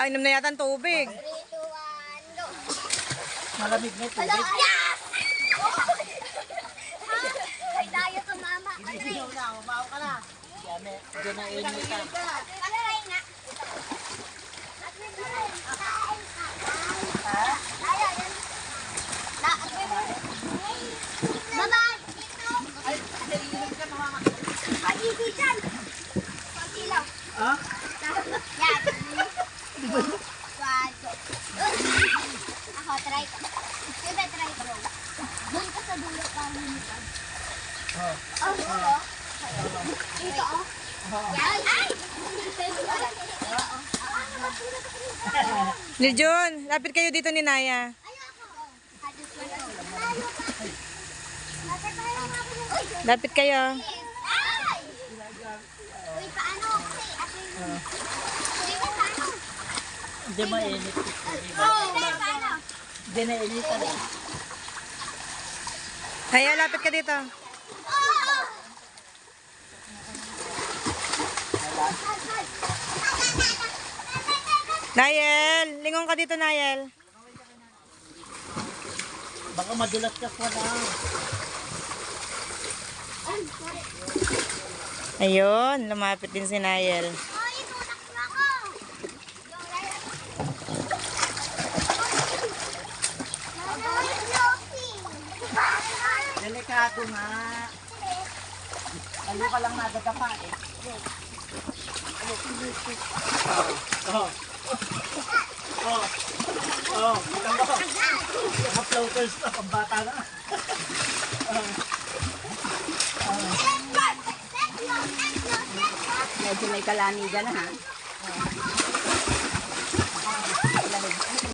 Inom na yata ang tubig. 3, 2, 1, go! Malamig na tubig. Yes! Ay, dayo to mama. Ikaw na, umaw ka na. Diyan na init ka. Palaray nga. Ha? Ako, try ko. Sige, try ko. Doon ka sa dulo ka lumipad. Oo. Dito, oh. Yan. Ay! Ni Jun, lapit kayo dito ni Naya. Lapit kayo. Uy, paano? Uy, paano? Hindi mainit. Paano? Hindi na init. Naya, lapit ka dito. Nayel, lingon ka dito, Nayel. Baka madulas ka pa na. Ayun, lumapit din si Nayel. Uy, tunak na ako. Delikado nga. Ayaw ka lang nadadapa eh. Oh. Oh. Oh. Mga floaters na, pambata na. Medyo may kalamigan na ha.